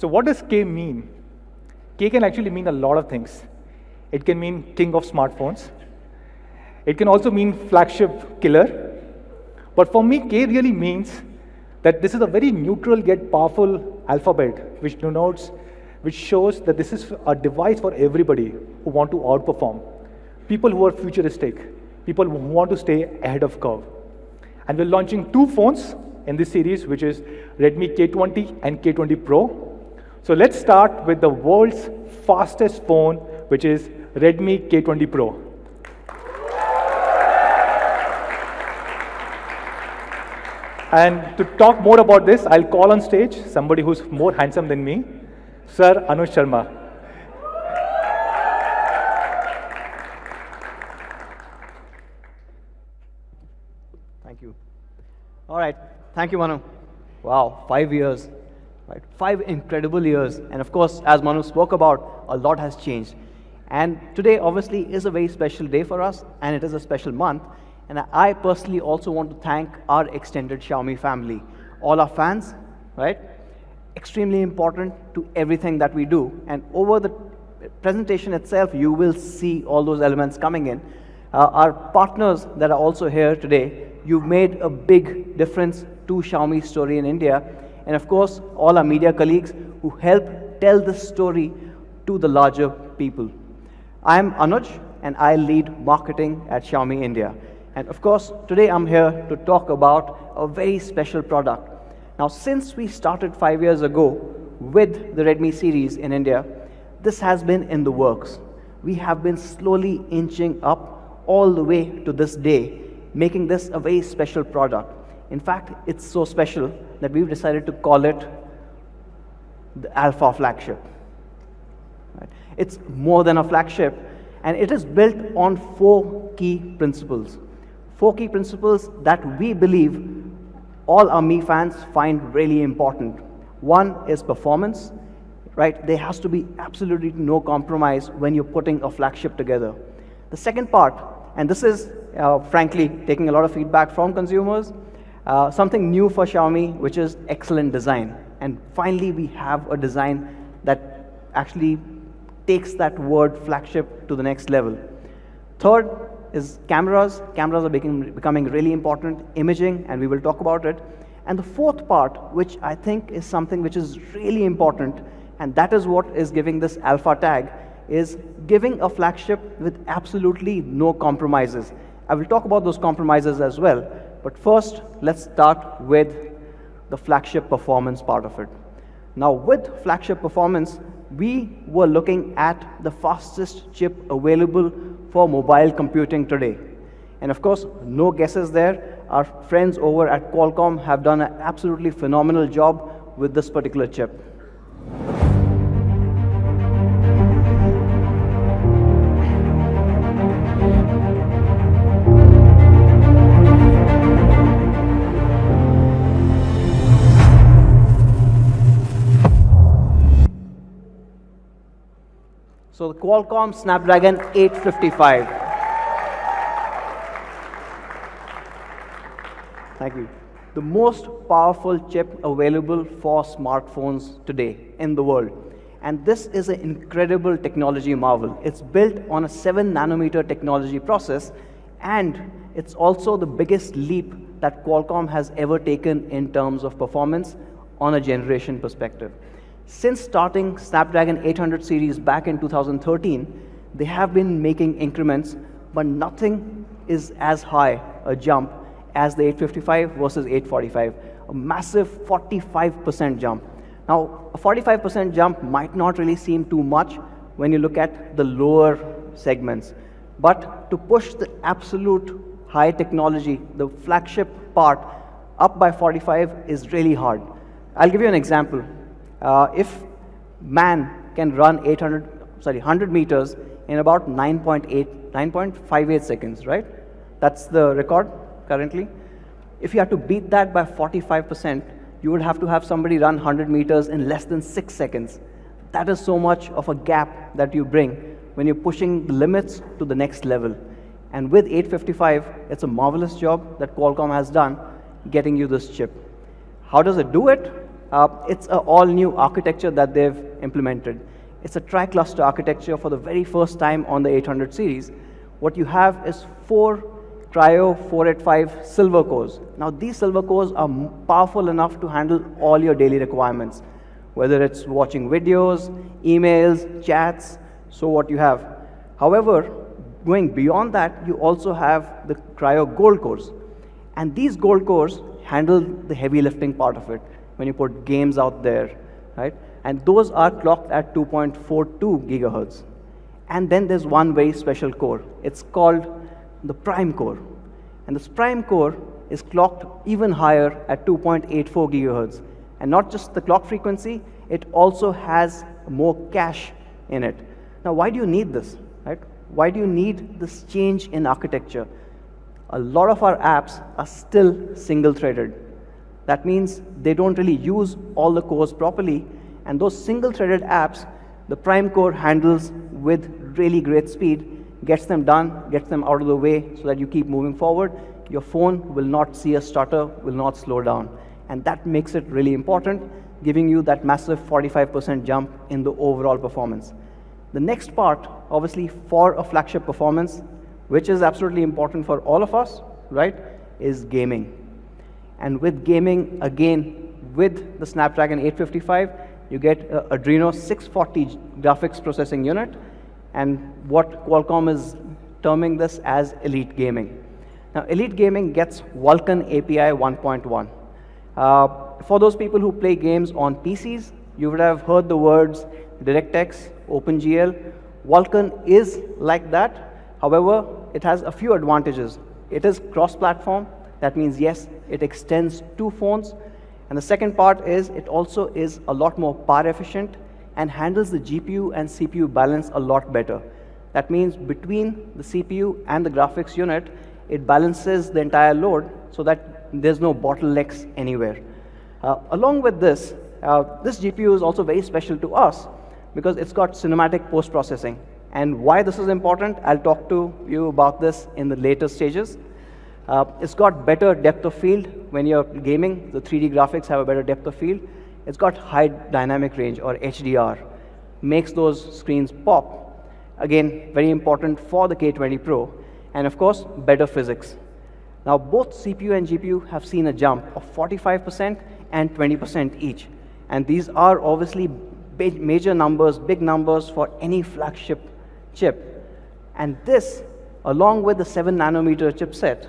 So what does K mean? K can actually mean a lot of things. It can mean king of smartphones. It can also mean flagship killer. But for me, K really means that this is a very neutral yet powerful alphabet, which shows that this is a device for everybody who want to outperform. People who are futuristic, people who want to stay ahead of curve. And we're launching 2 phones in this series, which is Redmi K20 and K20 Pro. So let's start with the world's fastest phone, which is Redmi K20 Pro. And to talk more about this, I'll call on stage somebody who's more handsome than me, Sir Anuj Sharma. Thank you. All right. Thank you, Manu. Wow, 5 years. Right. 5 incredible years. And of course, as Manu spoke about, a lot has changed. And today, obviously, is a very special day for us, and it is a special month. And I personally also want to thank our extended Xiaomi family, all our fans, right? Extremely important to everything that we do. And over the presentation itself, you will see all those elements coming in. Our partners that are also here today, you've made a big difference to Xiaomi's story in India. And of course, all our media colleagues who help tell this story to the larger people. I'm Anuj, and I lead marketing at Xiaomi India. And of course, today I'm here to talk about a very special product. Now, since we started 5 years ago with the Redmi series in India, this has been in the works. We have been slowly inching up all the way to this day, making this a very special product. In fact, it's so special that we've decided to call it the Alpha flagship. Right? It's more than a flagship, and it is built on 4 key principles. 4 key principles that we believe all our Mi fans find really important. One is performance, right? There has to be absolutely no compromise when you're putting a flagship together. The second part, and this is frankly taking a lot of feedback from consumers, something new for Xiaomi, which is excellent design. And finally, we have a design that actually takes that word flagship to the next level. Third is cameras. Cameras are becoming really important, imaging, and we will talk about it. And the fourth part, which I think is something which is really important, and that is what is giving this Alpha tag, is giving a flagship with absolutely no compromises. I will talk about those compromises as well, but first, let's start with the flagship performance part of it. Now, with flagship performance, we were looking at the fastest chip available for mobile computing today. And of course, no guesses there. Our friends over at Qualcomm have done an absolutely phenomenal job with this particular chip. So the Qualcomm Snapdragon 855. Thank you. The most powerful chip available for smartphones today in the world. And this is an incredible technology marvel. It's built on a 7-nanometer technology process, and it's also the biggest leap that Qualcomm has ever taken in terms of performance on a generation perspective. Since starting Snapdragon 800 series back in 2013, they have been making increments, but nothing is as high a jump as the 855 versus 845, a massive 45% jump. Now, a 45% jump might not really seem too much when you look at the lower segments, but to push the absolute high technology, the flagship part, up by 45 is really hard. I'll give you an example. If man can run 100 meters in about 9.58 seconds, right? That's the record currently. If you had to beat that by 45%, you would have to have somebody run 100 meters in less than 6 seconds. That is so much of a gap that you bring when you're pushing the limits to the next level. And with 855, it's a marvelous job that Qualcomm has done getting you this chip. How does it do it? It's an all-new architecture that they've implemented. It's a tri-cluster architecture for the very first time on the 800 series. What you have is 4 Cryo 485 silver cores. Now, these silver cores are powerful enough to handle all your daily requirements, whether it's watching videos, emails, chats, so what you have. However, going beyond that, you also have the Cryo Gold cores. And these gold cores handle the heavy lifting part of it when you put games out there, right? And those are clocked at 2.42 gigahertz. And then there's one very special core. It's called the Prime core. And this Prime core is clocked even higher at 2.84 gigahertz. And not just the clock frequency, it also has more cache in it. Now, why do you need this, right? Why do you need this change in architecture? A lot of our apps are still single-threaded. That means they don't really use all the cores properly, and those single-threaded apps, the Prime core handles with really great speed, gets them done, gets them out of the way so that you keep moving forward. Your phone will not see a stutter, will not slow down. And that makes it really important, giving you that massive 45% jump in the overall performance. The next part, obviously, for a flagship performance, which is absolutely important for all of us, right, is gaming. And with gaming, again, with the Snapdragon 855, you get Adreno 640 graphics processing unit, and what Qualcomm is terming this as elite gaming. Now, elite gaming gets Vulkan API 1.1. For those people who play games on PCs, you would have heard the words DirectX, OpenGL. Vulkan is like that. However, it has a few advantages. It is cross-platform. That means, yes, it extends to phones. And the second part is it also is a lot more power efficient and handles the GPU and CPU balance a lot better. That means between the CPU and the graphics unit, it balances the entire load so that there's no bottlenecks anywhere. Along with this, this GPU is also very special to us because it's got cinematic post-processing. And why this is important, I'll talk to you about this in the later stages. It's got better depth of field. When you're gaming, the 3D graphics have a better depth of field. It's got high dynamic range, or HDR. Makes those screens pop. Again, very important for the K20 Pro. And of course, better physics. Now, both CPU and GPU have seen a jump of 45% and 20% each. And these are obviously major numbers, big numbers for any flagship chip. And this, along with the 7 nanometer chipset,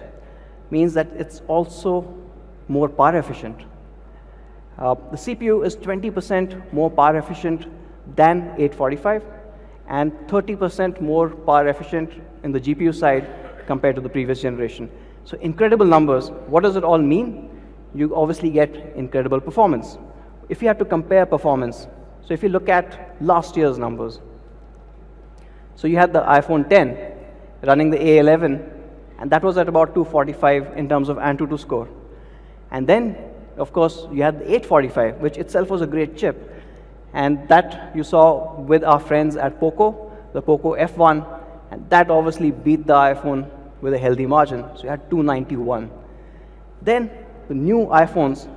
means that it's also more power efficient. The CPU is 20% more power efficient than 845 and 30% more power efficient in the GPU side compared to the previous generation. So incredible numbers. What does it all mean? You obviously get incredible performance. If you have to compare performance, so if you look at last year's numbers, so you had the iPhone 10 running the A11, and that was at about 245 in terms of Antutu score. And then, of course, you had the 845, which itself was a great chip. And that you saw with our friends at Poco, the Poco F1, and that obviously beat the iPhone with a healthy margin. So you had 291. Then the new iPhones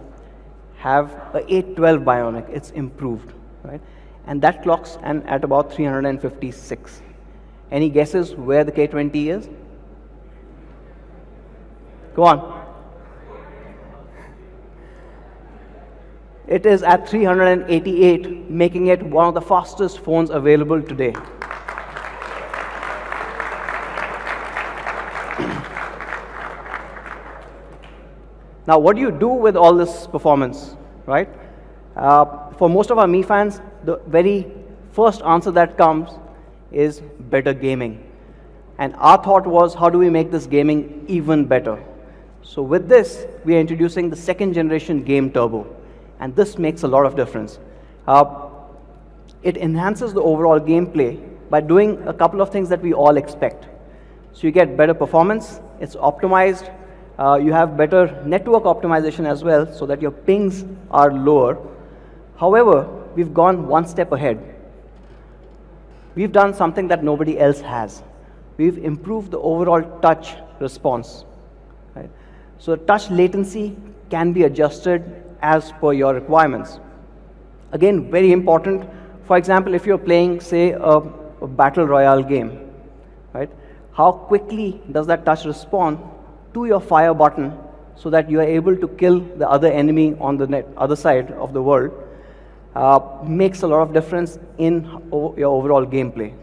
have a 812 Bionic. It's improved, right? And that clocks at about 356. Any guesses where the K20 is? Go on. It is at 388, making it one of the fastest phones available today. Now, what do you do with all this performance, right? For most of our Mi fans, the very first answer that comes is better gaming. And our thought was, how do we make this gaming even better? So with this, we are introducing the second generation Game Turbo. And this makes a lot of difference. It enhances the overall gameplay by doing a couple of things that we all expect. So you get better performance, it's optimized, you have better network optimization as well so that your pings are lower. However, we've gone one step ahead. We've done something that nobody else has. We've improved the overall touch response. Right? So touch latency can be adjusted as per your requirements. Again, very important. For example, if you're playing, say, a battle royale game, right? How quickly does that touch respond to your fire button so that you are able to kill the other enemy on the other side of the world makes a lot of difference in your overall gameplay.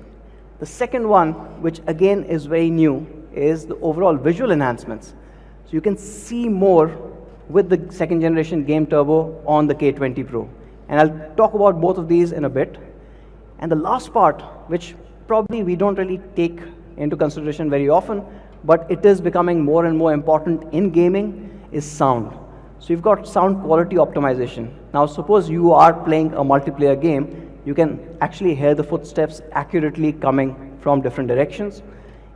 The second one, which again is very new, is the overall visual enhancements. So you can see more with the second generation Game Turbo on the K20 Pro. And I'll talk about both of these in a bit. And the last part, which probably we don't really take into consideration very often, but it is becoming more and more important in gaming, is sound. So you've got sound quality optimization. Now suppose you are playing a multiplayer game, you can actually hear the footsteps accurately coming from different directions.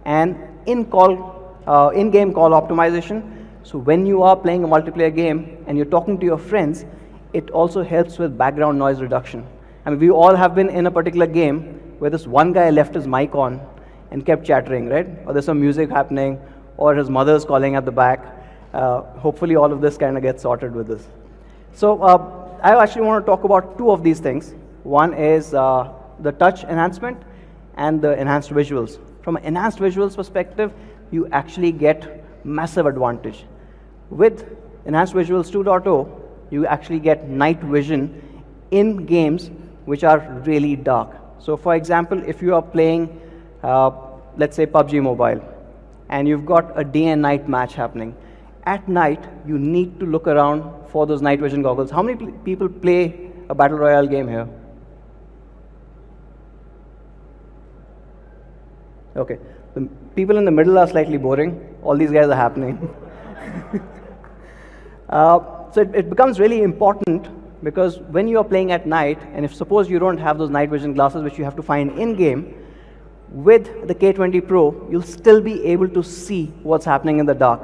And in-game call optimization, so when you are playing a multiplayer game and you're talking to your friends, it also helps with background noise reduction. I mean, we all have been in a particular game where this one guy left his mic on and kept chattering, right? Or there's some music happening, or his mother's calling at the back. Hopefully all of this kind of gets sorted with this. So I actually want to talk about two of these things. One is the touch enhancement and the enhanced visuals. From an enhanced visuals perspective, you actually get massive advantage. With Enhanced Visuals 2.0, you actually get night vision in games which are really dark. So for example, if you are playing, let's say PUBG Mobile, and you've got a day and night match happening, at night, you need to look around for those night vision goggles. How many people play a Battle Royale game here? Okay, the people in the middle are slightly boring. All these guys are happening. So it becomes really important because when you are playing at night, and if suppose you don't have those night vision glasses which you have to find in-game, with the K20 Pro, you'll still be able to see what's happening in the dark.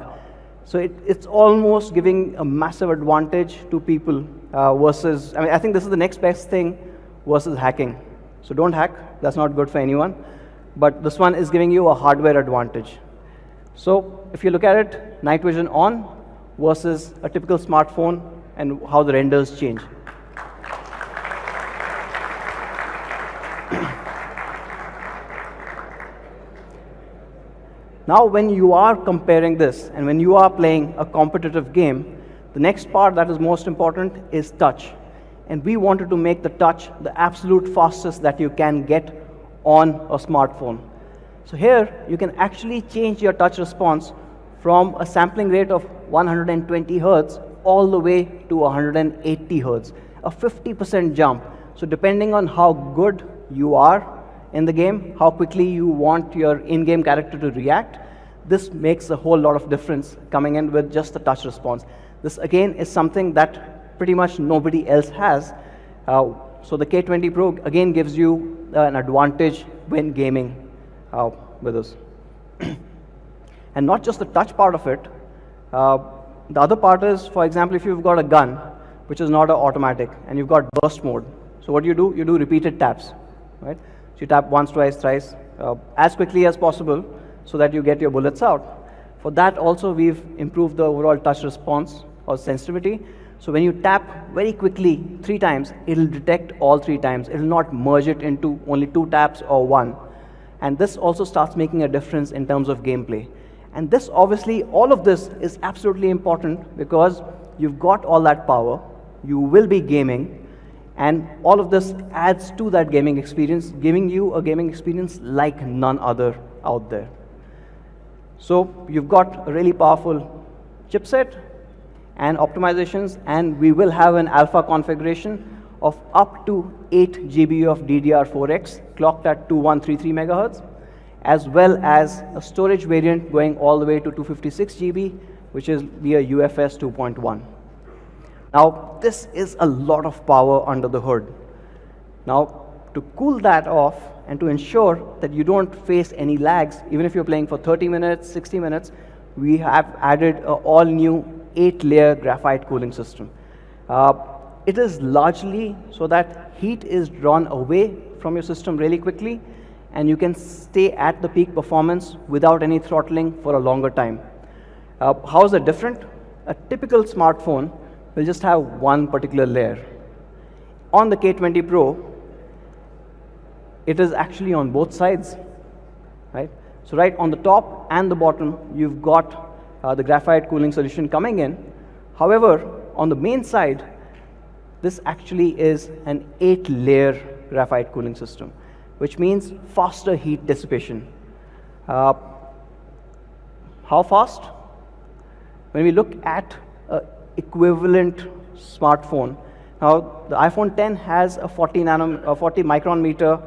So it's almost giving a massive advantage to people versus, I mean, I think this is the next best thing versus hacking. So don't hack, that's not good for anyone. But this one is giving you a hardware advantage. So if you look at it, night vision on versus a typical smartphone and how the renders change. Now when you are comparing this and when you are playing a competitive game, the next part that is most important is touch. And we wanted to make the touch the absolute fastest that you can get on a smartphone. So here you can actually change your touch response from a sampling rate of 120 Hertz all the way to 180 Hertz, a 50% jump. So depending on how good you are in the game, how quickly you want your in-game character to react, this makes a whole lot of difference coming in with just the touch response. This again is something that pretty much nobody else has. So the K20 Pro again gives you an advantage when gaming with us. And not just the touch part of it, the other part is, for example, if you've got a gun, which is not automatic, and you've got burst mode. So what do? You do repeated taps, right? So you tap once, twice, thrice, as quickly as possible so that you get your bullets out. For that also, we've improved the overall touch response or sensitivity. So when you tap very quickly 3 times, it'll detect all 3 times. It'll not merge it into only 2 taps or 1. And this also starts making a difference in terms of gameplay. And this obviously, all of this is absolutely important because you've got all that power, you will be gaming, and all of this adds to that gaming experience, giving you a gaming experience like none other out there. So you've got a really powerful chipset and optimizations, and we will have an alpha configuration of up to 8 GB of DDR4X clocked at 2133 MHz, as well as a storage variant going all the way to 256 GB, which is via UFS 2.1. Now, this is a lot of power under the hood. Now, to cool that off and to ensure that you don't face any lags, even if you're playing for 30 minutes, 60 minutes, we have added an all-new 8-layer graphite cooling system. It is largely so that heat is drawn away from your system really quickly, and you can stay at the peak performance without any throttling for a longer time. How is it different? A typical smartphone will just have one particular layer. On the K20 Pro, it is actually on both sides, right? So right on the top and the bottom, you've got the graphite cooling solution coming in. However, on the main side, this actually is an 8-layer graphite cooling system, which means faster heat dissipation. How fast? When we look at an equivalent smartphone, now the iPhone 10 has a 40 micron meter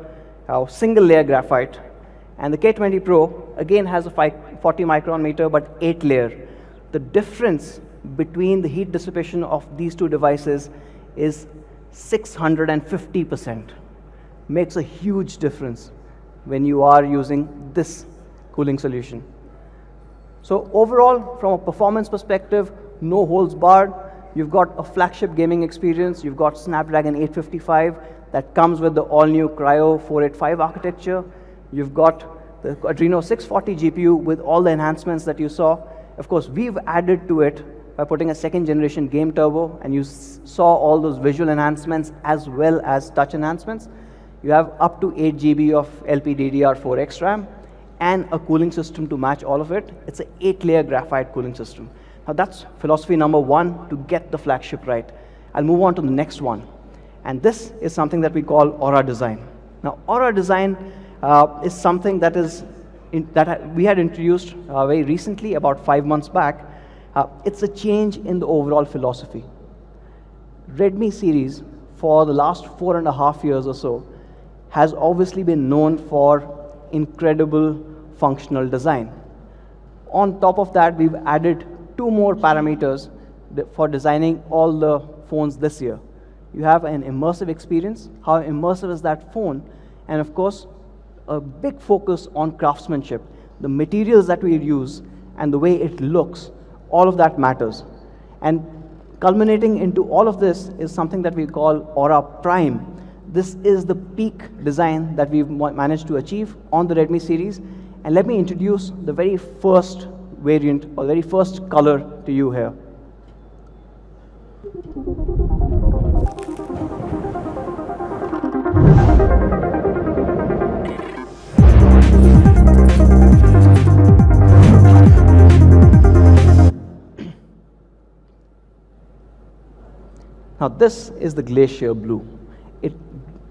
single layer graphite, and the K20 Pro again has a 40 micron meter but 8 layer. The difference between the heat dissipation of these two devices is 650%. Makes a huge difference when you are using this cooling solution. So overall, from a performance perspective, no holds barred. You've got a flagship gaming experience. You've got Snapdragon 855 that comes with the all-new Cryo 485 architecture. You've got the Adreno 640 GPU with all the enhancements that you saw. Of course, we've added to it by putting a second-generation game turbo, and you saw all those visual enhancements as well as touch enhancements. You have up to 8 GB of LPDDR4X RAM and a cooling system to match all of it. It's an 8-layer graphite cooling system. Now that's philosophy number one, to get the flagship right. I'll move on to the next one. And this is something that we call Aura design. Now Aura design is something that we had introduced very recently, about 5 months back. It's a change in the overall philosophy. Redmi series, for the last 4.5 years or so, has obviously been known for incredible functional design. On top of that, we've added 2 more parameters for designing all the phones this year. You have an immersive experience. How immersive is that phone? And of course, a big focus on craftsmanship. The materials that we use and the way it looks, all of that matters. And culminating into all of this is something that we call Aura Prime. This is the peak design that we've managed to achieve on the Redmi series. And let me introduce the very first variant, or the very first color to you here. Now this is the Glacier Blue. It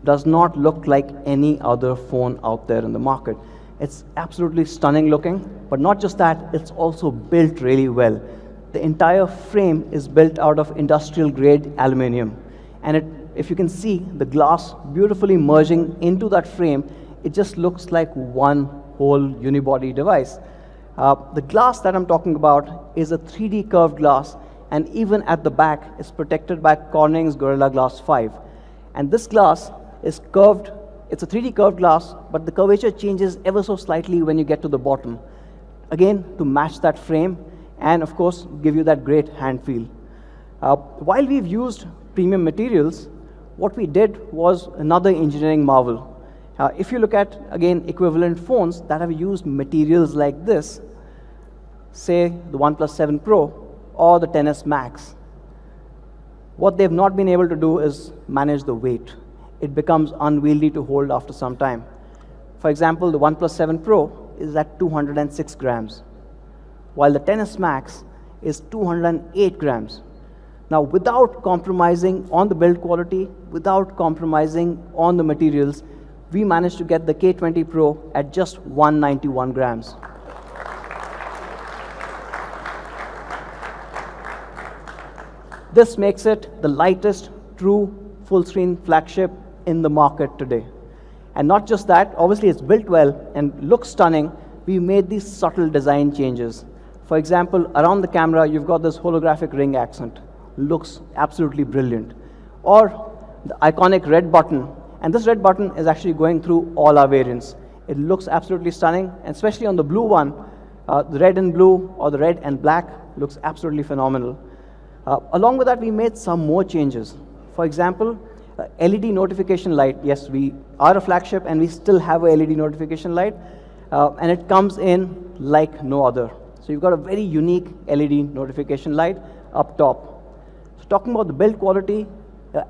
does not look like any other phone out there in the market. It's absolutely stunning looking, but not just that, it's also built really well. The entire frame is built out of industrial grade aluminum. And if you can see the glass beautifully merging into that frame, it just looks like one whole unibody device. The glass that I'm talking about is a 3D curved glass, and even at the back is protected by Corning's Gorilla Glass 5. And this glass is curved. It's a 3D curved glass, but the curvature changes ever so slightly when you get to the bottom. Again, to match that frame and of course give you that great hand feel. While we've used premium materials, what we did was another engineering marvel. If you look at, again, equivalent phones that have used materials like this, say the OnePlus 7 Pro or the XS Max, what they've not been able to do is manage the weight. It becomes unwieldy to hold after some time. For example, the OnePlus 7 Pro is at 206 grams, while the XS Max is 208 grams. Now, without compromising on the build quality, without compromising on the materials, we managed to get the K20 Pro at just 191 grams. This makes it the lightest true full-screen flagship in the market today. And not just that, obviously it's built well and looks stunning. We made these subtle design changes. For example, around the camera, you've got this holographic ring accent. Looks absolutely brilliant. Or the iconic red button. And this red button is actually going through all our variants. It looks absolutely stunning, and especially on the blue one, the red and blue or the red and black looks absolutely phenomenal. Along with that, we made some more changes. For example, LED notification light. Yes, we are a flagship and we still have a LED notification light, and it comes in like no other. So you've got a very unique LED notification light up top. So talking about the build quality,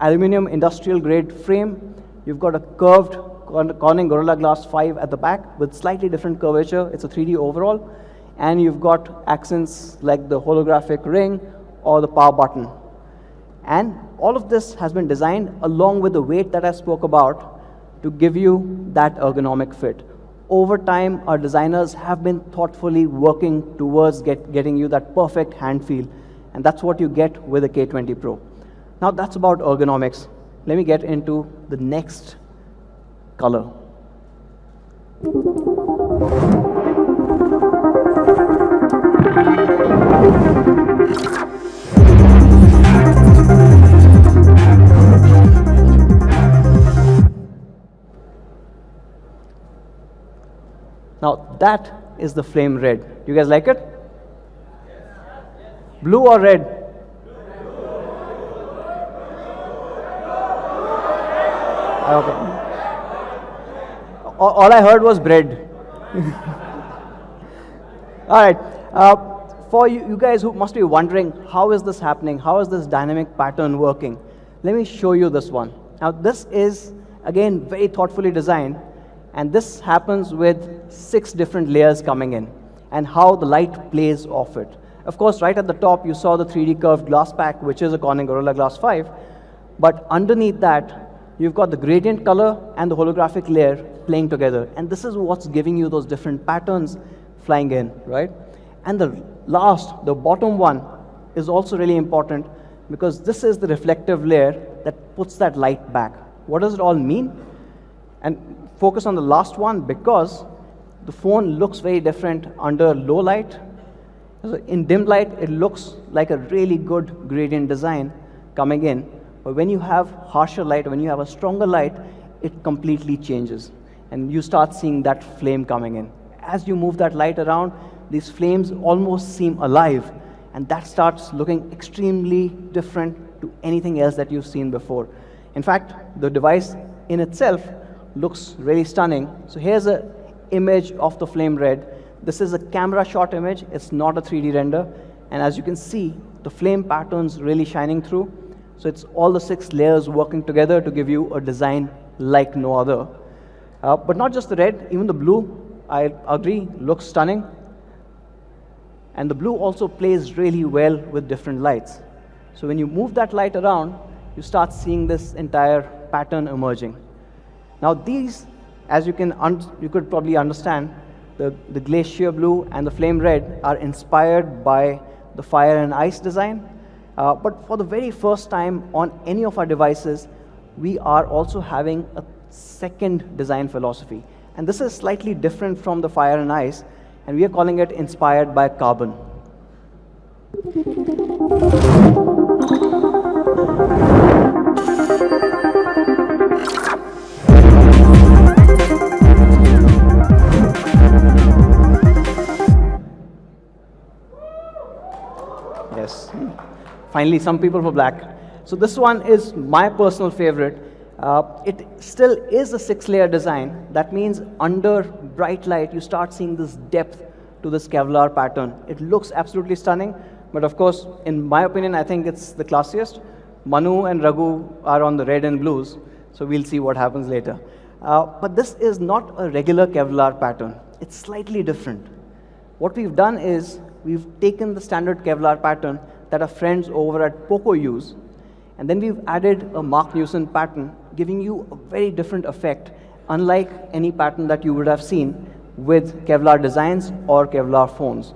aluminum industrial grade frame, you've got a curved Corning Gorilla Glass 5 at the back with slightly different curvature. It's a 3D overall. And you've got accents like the holographic ring or the power button. And all of this has been designed along with the weight that I spoke about to give you that ergonomic fit. Over time, our designers have been thoughtfully working towards getting you that perfect hand feel. And that's what you get with the K20 Pro. Now that's about ergonomics. Let me get into the next color. Now that is the flame red. Do you guys like it? Blue or red? Okay. All I heard was bread. All right. For you guys who must be wondering, how is this happening? How is this dynamic pattern working? Let me show you this one. Now, this is, again, very thoughtfully designed. And this happens with 6 different layers coming in and how the light plays off it. Of course, right at the top, you saw the 3D curved glass pack, which is a Corning Gorilla Glass 5. But underneath that, you've got the gradient color and the holographic layer playing together. And this is what's giving you those different patterns flying in, right? And the bottom one, is also really important because this is the reflective layer that puts that light back. What does it all mean? And focus on the last one because the phone looks very different under low light. So in dim light, it looks like a really good gradient design coming in. But when you have harsher light, when you have a stronger light, it completely changes. And you start seeing that flame coming in. As you move that light around, these flames almost seem alive. And that starts looking extremely different to anything else that you've seen before. In fact, the device in itself looks really stunning. So here's an image of the flame red. This is a camera shot image. It's not a 3D render. And as you can see, the flame pattern's really shining through. So it's all the 6 layers working together to give you a design like no other. But not just the red, even the blue, I agree, looks stunning. And the blue also plays really well with different lights. So when you move that light around, you start seeing this entire pattern emerging. Now these, as you could probably understand, the glacier blue and the flame red are inspired by the fire and ice design. But for the very first time on any of our devices, we are also having a second design philosophy. And this is slightly different from the fire and ice, and we are calling it inspired by carbon. Yes. Finally, some people for black. So this one is my personal favorite. It still is a 6-layer design. That means under bright light, you start seeing this depth to this Kevlar pattern. It looks absolutely stunning, but of course, in my opinion, I think it's the classiest. Manu and Raghu are on the red and blues, so we'll see what happens later. But this is not a regular Kevlar pattern. It's slightly different. What we've done is we've taken the standard Kevlar pattern that our friends over at Poco use, and then we've added a Mark Newson pattern, giving you a very different effect, unlike any pattern that you would have seen with Kevlar designs or Kevlar phones.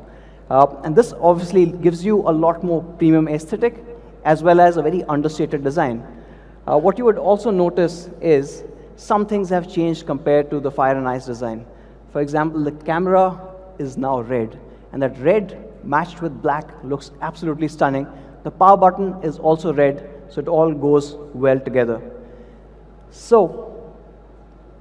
And this obviously gives you a lot more premium aesthetic, as well as a very understated design. What you would also notice is some things have changed compared to the fire and ice design. For example, the camera is now red, and that red matched with black looks absolutely stunning. The power button is also red, so it all goes well together. So,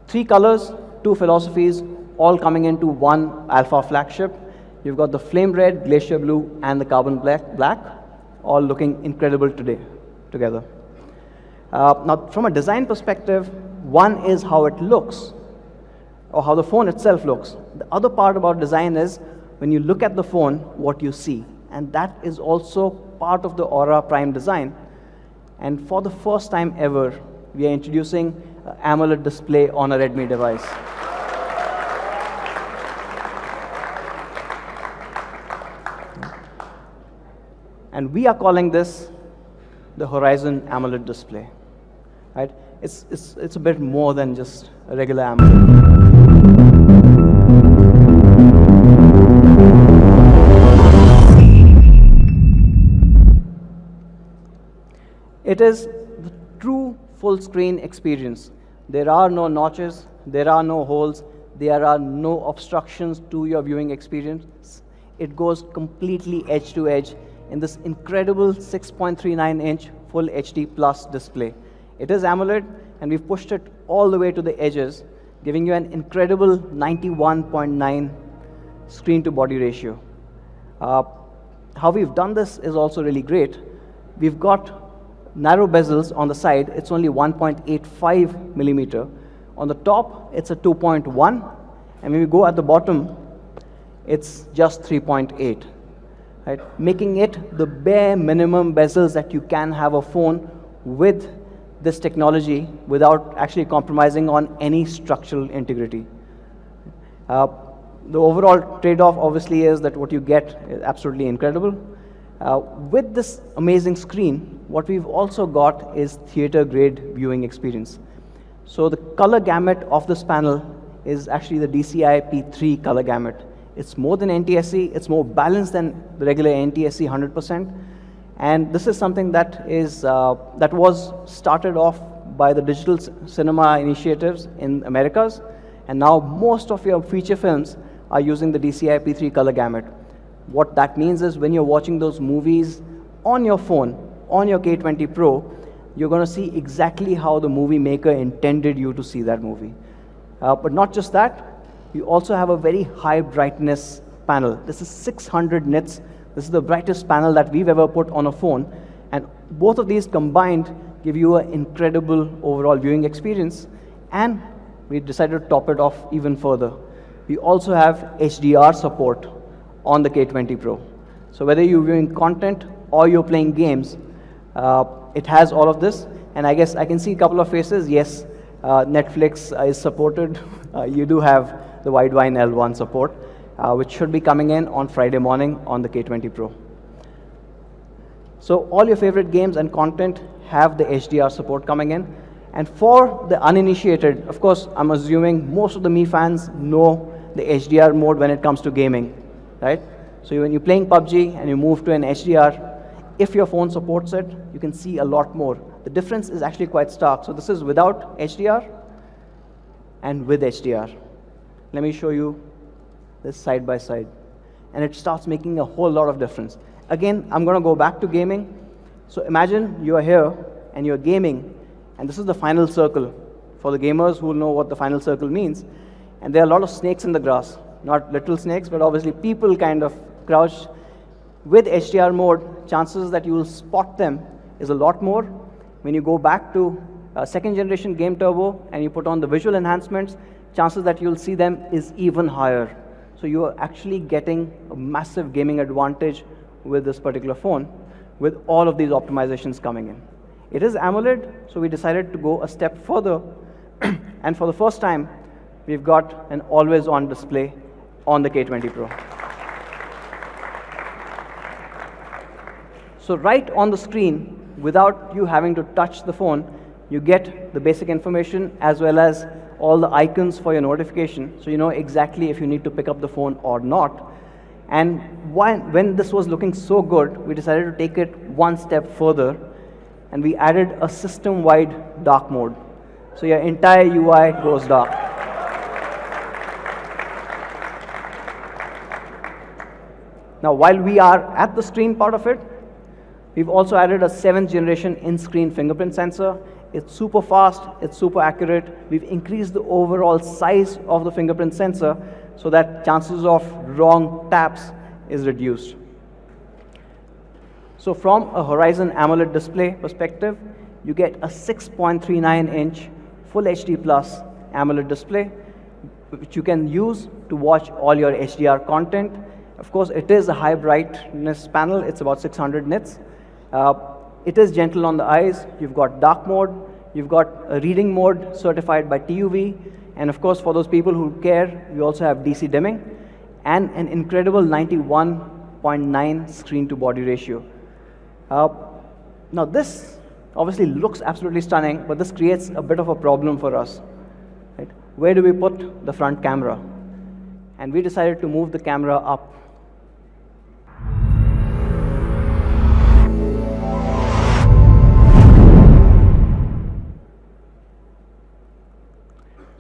3 colors, 2 philosophies, all coming into one alpha flagship. You've got the flame red, glacier blue, and the carbon black, all looking incredible together. Now, from a design perspective, one is how it looks, or how the phone itself looks. The other part about design is when you look at the phone, what you see. And that is also part of the Aura Prime design. And for the first time ever, we are introducing an AMOLED display on a Redmi device. And we are calling this the Horizon AMOLED display. Right? It's a bit more than just a regular AMOLED. It is the true full screen experience. There are no notches, there are no holes, there are no obstructions to your viewing experience. It goes completely edge to edge in this incredible 6.39-inch full HD plus display. It is AMOLED, and we've pushed it all the way to the edges, giving you an incredible 91.9 screen-to-body ratio. How we've done this is also really great. We've got narrow bezels on the side. It's only 1.85 millimeter. On the top, it's a 2.1, and when we go at the bottom, it's just 3.8. Right? Making it the bare minimum bezels that you can have a phone with this technology without actually compromising on any structural integrity. The overall trade-off obviously is that what you get is absolutely incredible. With this amazing screen, what we've also got is theater-grade viewing experience. So the color gamut of this panel is actually the DCI P3 color gamut. It's more than NTSC, it's more balanced than the regular NTSC 100%. And this is something that was started off by the digital cinema initiatives in Americas. And now most of your feature films are using the DCI P3 color gamut. What that means is when you're watching those movies on your phone, on your K20 Pro, you're going to see exactly how the movie maker intended you to see that movie. But not just that, you also have a very high brightness panel. This is 600 nits. This is the brightest panel that we've ever put on a phone. And both of these combined give you an incredible overall viewing experience. And we decided to top it off even further. We also have HDR support on the K20 Pro. So whether you're viewing content or you're playing games, it has all of this. And I guess I can see a couple of faces. Yes, Netflix is supported. You do have the Widevine L1 support, which should be coming in on Friday morning on the K20 Pro. So all your favorite games and content have the HDR support coming in. And for the uninitiated, of course, I'm assuming most of the Mi fans know the HDR mode when it comes to gaming, right? So when you're playing PUBG and you move to an HDR, if your phone supports it, you can see a lot more. The difference is actually quite stark. So this is without HDR and with HDR. Let me show you this side by side. And it starts making a whole lot of difference. Again, I'm going to go back to gaming. So imagine you are here and you're gaming, and this is the final circle. For the gamers who know what the final circle means. And there are a lot of snakes in the grass. Not little snakes, but obviously people kind of crouched. With HDR mode, chances that you will spot them is a lot more. When you go back to second generation Game Turbo and you put on the visual enhancements, chances that you'll see them is even higher. So you are actually getting a massive gaming advantage with this particular phone, with all of these optimizations coming in. It is AMOLED, so we decided to go a step further. And for the first time, we've got an always-on display on the K20 Pro. So right on the screen, without you having to touch the phone, you get the basic information as well as all the icons for your notification, so you know exactly if you need to pick up the phone or not. And when this was looking so good, we decided to take it one step further, and we added a system-wide dark mode. So your entire UI goes dark. Now, while we are at the screen part of it, we've also added a 7th generation in-screen fingerprint sensor. It's super fast, it's super accurate. We've increased the overall size of the fingerprint sensor so that chances of wrong taps is reduced. So from a Horizon AMOLED display perspective, you get a 6.39-inch Full HD Plus AMOLED display, which you can use to watch all your HDR content, Of course, it is a high brightness panel. It's about 600 nits. It is gentle on the eyes. You've got dark mode. You've got a reading mode certified by TUV. And of course, for those people who care, we also have DC dimming and an incredible 91.9 screen to body ratio. Now this obviously looks absolutely stunning, but this creates a bit of a problem for us. Right? Where do we put the front camera? And we decided to move the camera up.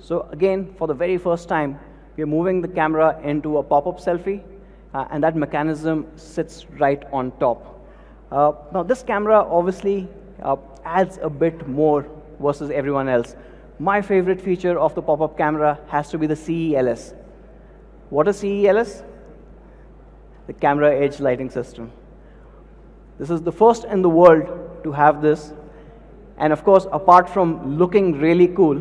So again, for the very first time, we are moving the camera into a pop-up selfie, and that mechanism sits right on top. Now this camera obviously adds a bit more versus everyone else. My favorite feature of the pop-up camera has to be the CELS. What is CELS? The camera edge lighting system. This is the first in the world to have this. And of course, apart from looking really cool,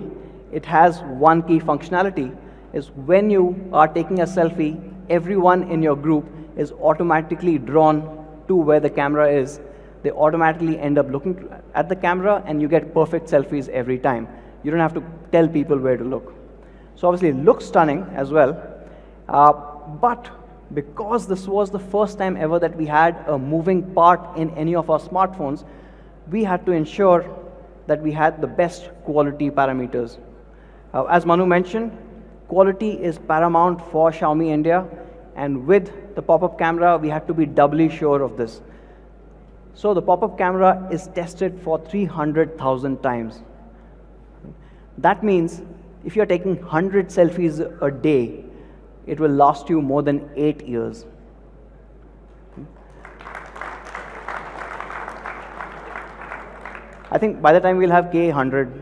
it has one key functionality, is when you are taking a selfie, everyone in your group is automatically drawn to where the camera is. They automatically end up looking at the camera, and you get perfect selfies every time. You don't have to tell people where to look. So obviously it looks stunning as well, but because this was the first time ever that we had a moving part in any of our smartphones, we had to ensure that we had the best quality parameters. As Manu mentioned, quality is paramount for Xiaomi India, and with the pop-up camera, we had to be doubly sure of this. So the pop-up camera is tested for 300,000 times. That means if you're taking 100 selfies a day, it will last you more than 8 years. I think by the time we'll have K100.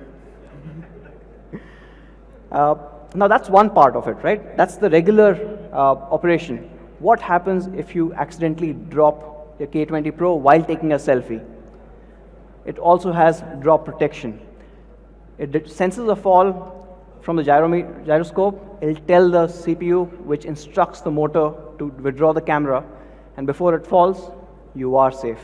Now that's one part of it, right? That's the regular operation. What happens if you accidentally drop your K20 Pro while taking a selfie? It also has drop protection. It senses a fall from the gyroscope. It'll tell the CPU, which instructs the motor to withdraw the camera, and before it falls, you are safe.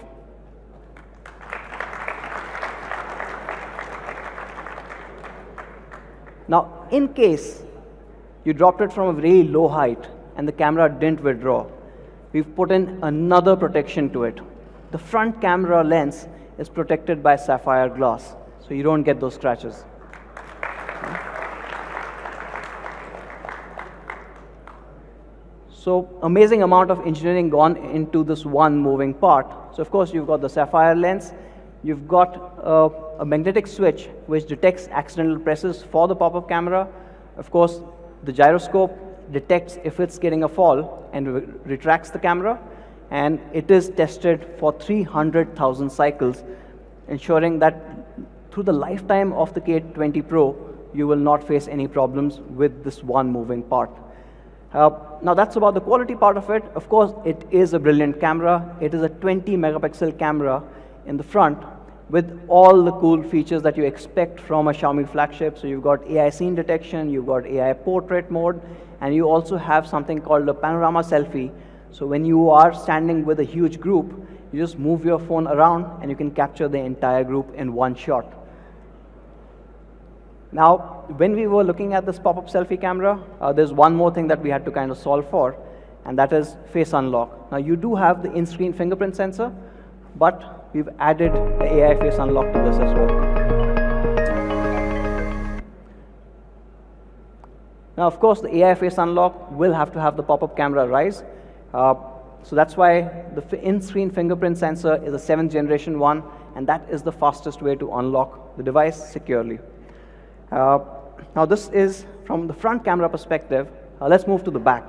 Now, in case you dropped it from a very low height and the camera didn't withdraw, we've put in another protection to it. The front camera lens is protected by sapphire glass, so you don't get those scratches. So amazing amount of engineering gone into this one moving part. So of course you've got the sapphire lens, you've got a magnetic switch which detects accidental presses for the pop-up camera. Of course, the gyroscope detects if it's getting a fall and retracts the camera, and it is tested for 300,000 cycles, ensuring that through the lifetime of the K20 Pro, you will not face any problems with this one moving part. Now that's about the quality part of it. Of course, it is a brilliant camera. It is a 20 megapixel camera in the front with all the cool features that you expect from a Xiaomi flagship. So you've got AI scene detection, you've got AI portrait mode, and you also have something called a panorama selfie. So when you are standing with a huge group, you just move your phone around and you can capture the entire group in one shot. Now, when we were looking at this pop-up selfie camera, there's one more thing that we had to kind of solve for, and that is face unlock. Now, you do have the in-screen fingerprint sensor, but we've added the AI face unlock to this as well. Now, of course, the AI face unlock will have to have the pop-up camera rise. So that's why the in-screen fingerprint sensor is a 7th generation one, and that is the fastest way to unlock the device securely. Now this is from the front camera perspective. Let's move to the back,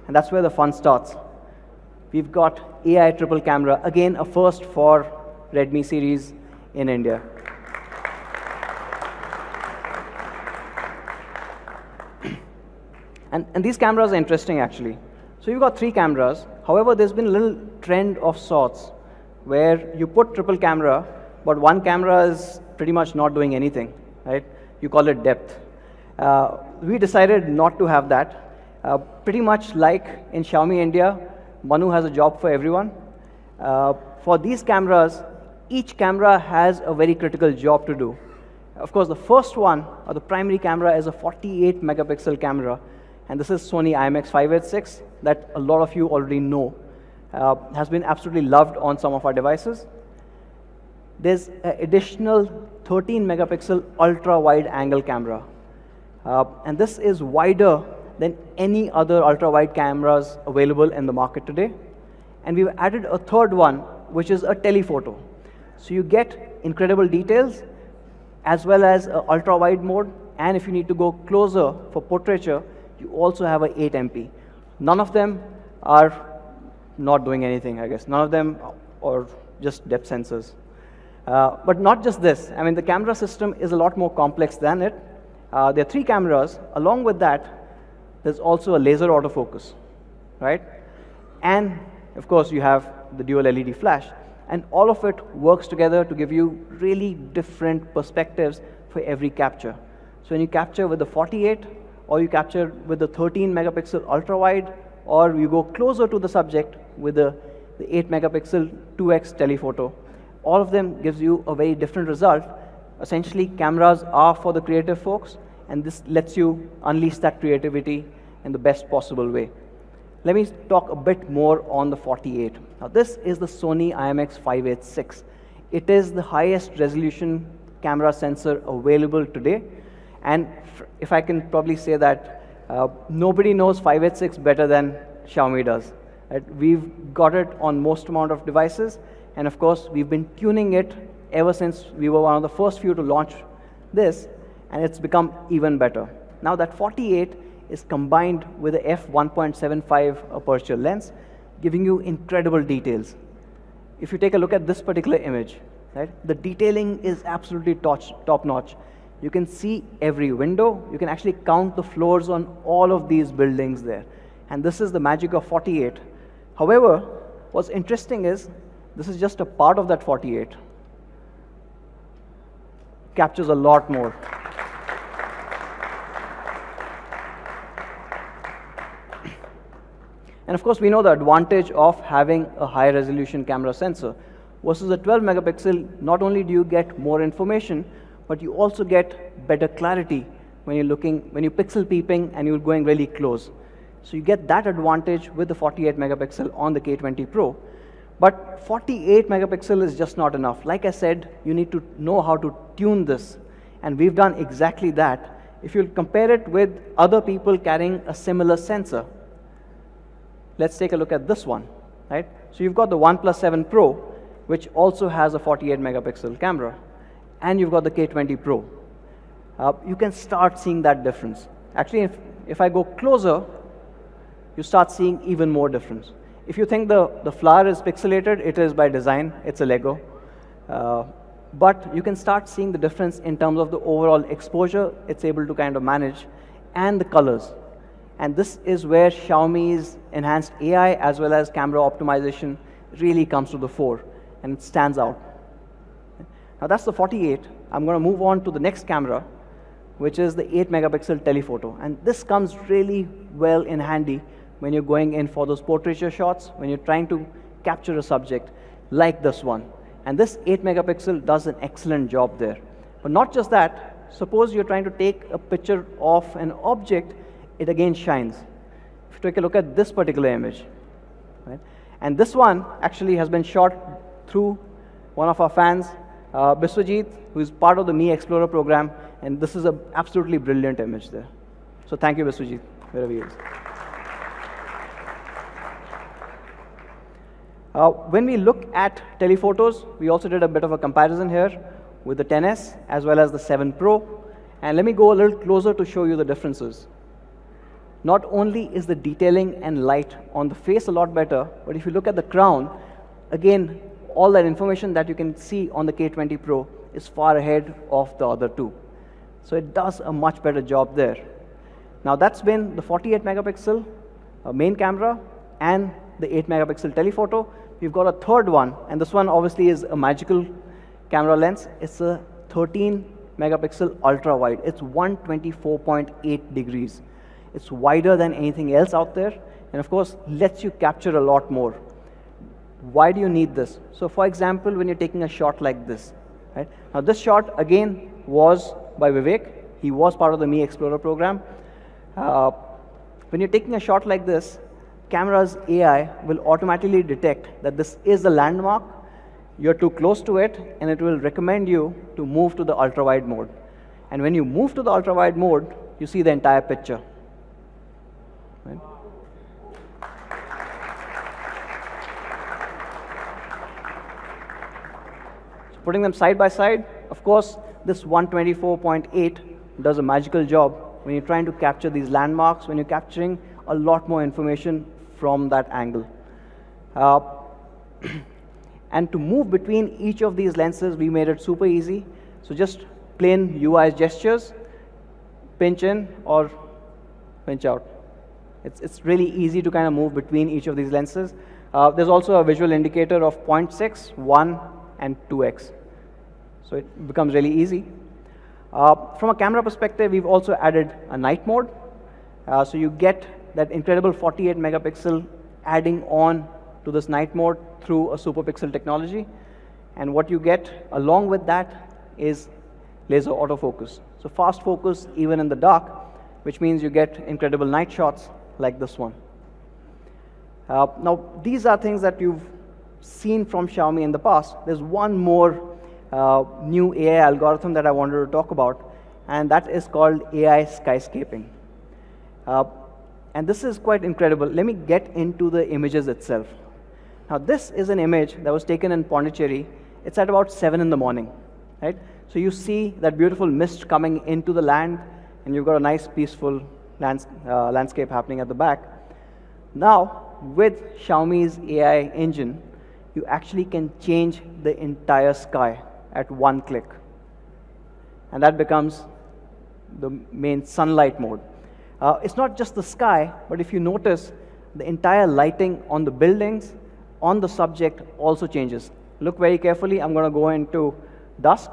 and that's where the fun starts. We've got AI triple camera, again a first for Redmi series in India. And these cameras are interesting actually. So you've got 3 cameras. However, there's been a little trend of sorts where you put triple camera, but one camera is pretty much not doing anything, right? You call it depth. We decided not to have that. Pretty much like in Xiaomi India, Manu has a job for everyone. For these cameras, each camera has a very critical job to do. Of course, the first one, or the primary camera, is a 48 megapixel camera. And this is Sony IMX586 that a lot of you already know. Has been absolutely loved on some of our devices. There's an additional 13 megapixel ultra wide angle camera. And this is wider than any other ultra wide cameras available in the market today. And we've added a third one, which is a telephoto. So you get incredible details as well as an ultra wide mode. And if you need to go closer for portraiture, you also have an 8 MP. None of them are not doing anything, I guess. None of them are just depth sensors. But not just this. I mean, the camera system is a lot more complex than it. There are 3 cameras. Along with that, there's also a laser autofocus, right? And, of course, you have the dual LED flash. And all of it works together to give you really different perspectives for every capture. So when you capture with the 48, or you capture with the 13 megapixel ultra wide, or you go closer to the subject with the 8 megapixel 2x telephoto, all of them gives you a very different result. Essentially, cameras are for the creative folks, and this lets you unleash that creativity in the best possible way. Let me talk a bit more on the 48. Now, this is the Sony IMX586. It is the highest resolution camera sensor available today. And if I can probably say that, nobody knows 586 better than Xiaomi does. Right? We've got it on most amount of devices. And of course, we've been tuning it ever since we were one of the first few to launch this. And it's become even better. Now, that 48 is combined with a f1.75 aperture lens, giving you incredible details. If you take a look at this particular image, right, the detailing is absolutely top-notch. You can see every window. You can actually count the floors on all of these buildings there. And this is the magic of 48. However, what's interesting is this is just a part of that 48. Captures a lot more. And of course, we know the advantage of having a high resolution camera sensor versus a 12 megapixel. Not only do you get more information, but you also get better clarity when you're pixel peeping and you're going really close. So you get that advantage with the 48 megapixel on the K20 Pro. But 48 megapixel is just not enough. Like I said, you need to know how to tune this. And we've done exactly that. If you compare it with other people carrying a similar sensor, let's take a look at this one, right? So you've got the OnePlus 7 Pro, which also has a 48 megapixel camera. And you've got the K20 Pro. You can start seeing that difference. Actually, if I go closer, you start seeing even more difference. If you think the flower is pixelated, it is by design. It's a Lego. But you can start seeing the difference in terms of the overall exposure it's able to kind of manage and the colors. And this is where Xiaomi's enhanced AI as well as camera optimization really comes to the fore, and it stands out. Now that's the 48. I'm going to move on to the next camera, which is the 8 megapixel telephoto. And this comes really well in handy when you're going in for those portraiture shots, when you're trying to capture a subject like this one. And this 8 megapixel does an excellent job there. But not just that, suppose you're trying to take a picture of an object, it again shines. If you take a look at this particular image, right? And this one actually has been shot through one of our fans, Biswajit, who is part of the Me Explorer program, and this is an absolutely brilliant image there. So thank you, Biswajit, wherever he is. When we look at telephotos, we also did a bit of a comparison here with the 10S as well as the 7 Pro. And let me go a little closer to show you the differences. Not only is the detailing and light on the face a lot better, but if you look at the crown, again, all that information that you can see on the K20 Pro is far ahead of the other two. So it does a much better job there. Now that's been the 48 megapixel main camera and the 8 megapixel telephoto. We've got a third one, and this one obviously is a magical camera lens. It's a 13 megapixel ultra wide. It's 124.8 degrees. It's wider than anything else out there. and of course, lets you capture a lot more. Why do you need this? So for example, when you're taking a shot like this, right? Now this shot, again, was by Vivek. He was part of the Me Explorer program. When you're taking a shot like this, camera's AI will automatically detect that this is a landmark, you're too close to it, and it will recommend you to move to the ultra-wide mode. And when you move to the ultra-wide mode, you see the entire picture. Right? So putting them side by side, of course, this 124.8 does a magical job when you're trying to capture these landmarks, when you're capturing a lot more information from that angle. And to move between each of these lenses, we made it super easy. So just plain UI gestures, pinch in or pinch out. It's really easy to kind of move between each of these lenses. There's also a visual indicator of 0.6, 1, and 2x. So it becomes really easy. From a camera perspective, we've also added a night mode. So you get that incredible 48 megapixel adding on to this night mode through a super pixel technology. And what you get along with that is laser autofocus. So fast focus even in the dark, which means you get incredible night shots like this one. Now, these are things that you've seen from Xiaomi in the past. There's one more new AI algorithm that I wanted to talk about, and that is called AI skyscaping. And this is quite incredible. Let me get into the images itself. Now, this is an image that was taken in Pondicherry. It's at about 7 in the morning, right? So you see that beautiful mist coming into the land, and you've got a nice, peaceful landscape happening at the back. Now, with Xiaomi's AI engine, you actually can change the entire sky at one click. And that becomes the main sunlight mode. It's not just the sky, but if you notice, the entire lighting on the buildings, on the subject also changes. Look very carefully. I'm going to go into dusk.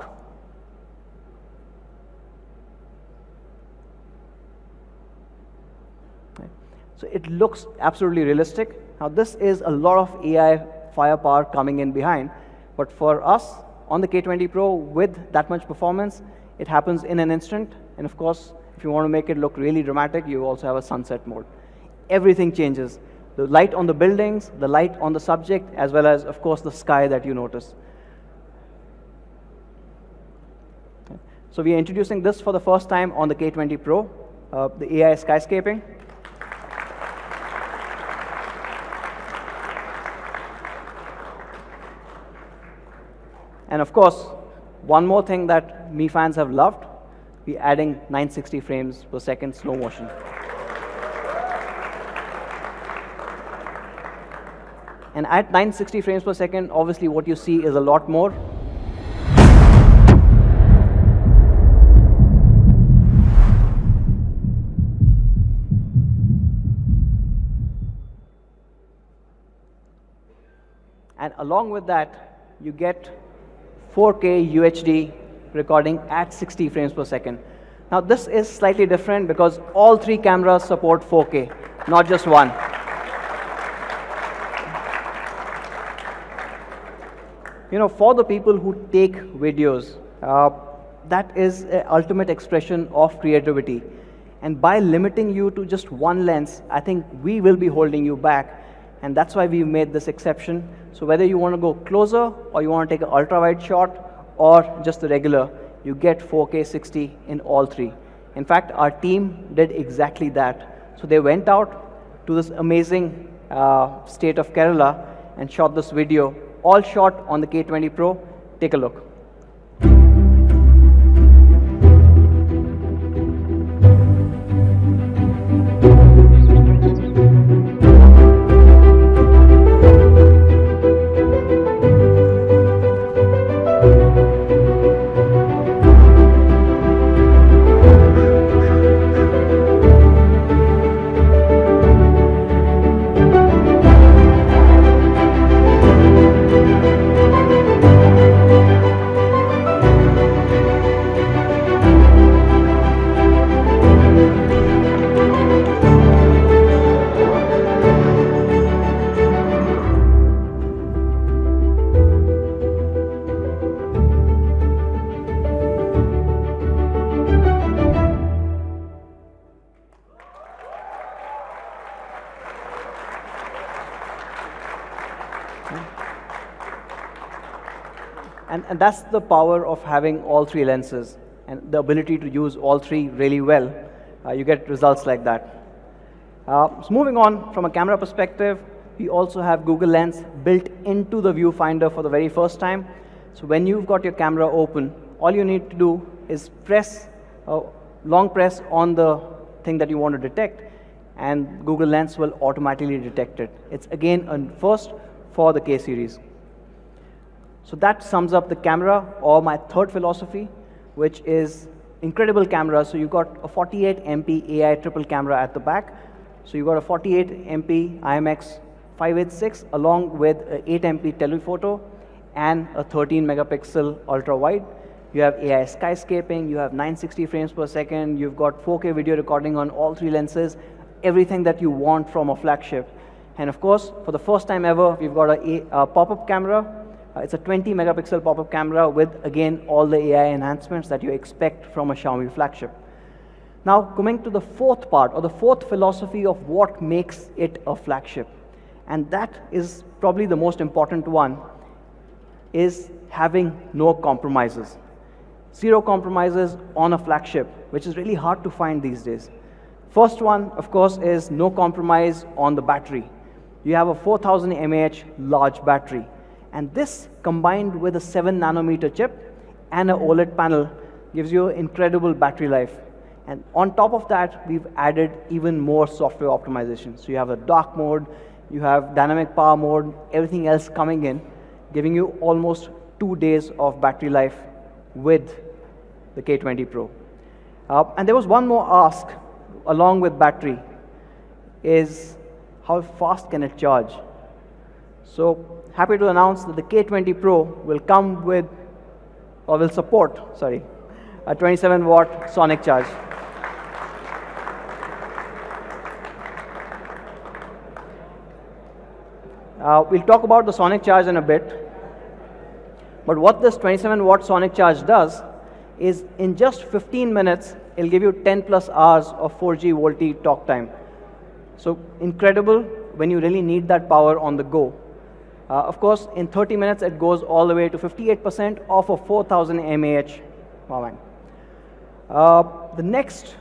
So it looks absolutely realistic. Now, this is a lot of AI firepower coming in behind. But for us, on the K20 Pro, with that much performance, it happens in an instant. And of course, if you want to make it look really dramatic, you also have a sunset mode. Everything changes. The light on the buildings, the light on the subject, as well as, of course, the sky that you notice. So we are introducing this for the first time on the K20 Pro, the AI skyscaping. And of course, one more thing that Me fans have loved, we're adding 960 frames per second slow motion. And at 960 frames per second, obviously what you see is a lot more. And along with that, you get 4K UHD recording at 60 frames per second. Now, this is slightly different because all three cameras support 4K, not just one. You know, for the people who take videos, that is an ultimate expression of creativity. And by limiting you to just one lens, I think we will be holding you back. And that's why we made this exception. So whether you want to go closer or you want to take an ultra-wide shot or just the regular, you get 4K 60 in all three. In fact, our team did exactly that. So they went out to this amazing state of Kerala and shot this video, all shot on the K20 Pro. Take a look. And that's the power of having all three lenses and the ability to use all three really well. You get results like that. So moving on from a camera perspective, we also have Google Lens built into the viewfinder for the very first time. So when you've got your camera open, all you need to do is long press on the thing that you want to detect, and Google Lens will automatically detect it. It's again a first for the K series. So that sums up the camera, or my third philosophy, which is incredible camera. So you've got a 48 MP AI triple camera at the back. So you've got a 48 MP IMX 586 along with an 8 MP telephoto and a 13 megapixel ultra wide. You have AI skyscaping, you have 960 frames per second, you've got 4K video recording on all three lenses, everything that you want from a flagship. And of course, for the first time ever, we've got a pop-up camera. It's a 20 megapixel pop-up camera with, again, all the AI enhancements that you expect from a Xiaomi flagship. Now, coming to the fourth part, or the fourth philosophy of what makes it a flagship, and that is probably the most important one, is having no compromises. Zero compromises on a flagship, which is really hard to find these days. First one, of course, is no compromise on the battery. You have a 4000 mAh large battery. And this, combined with a 7 nanometer chip and an OLED panel, gives you incredible battery life. And on top of that, we've added even more software optimization. So you have a dark mode, you have dynamic power mode, everything else coming in, giving you almost 2 days of battery life with the K20 Pro. And there was one more ask along with battery, is how fast can it charge? So happy to announce that the K20 Pro will come with, or will support, sorry, a 27 watt sonic charge. We'll talk about the sonic charge in a bit. But what this 27 watt sonic charge does is in just 15 minutes, it'll give you 10 plus hours of 4G VoLTE talk time. So incredible when you really need that power on the go. Of course, in 30 minutes, it goes all the way to 58% of a 4000 mAh power bank. The next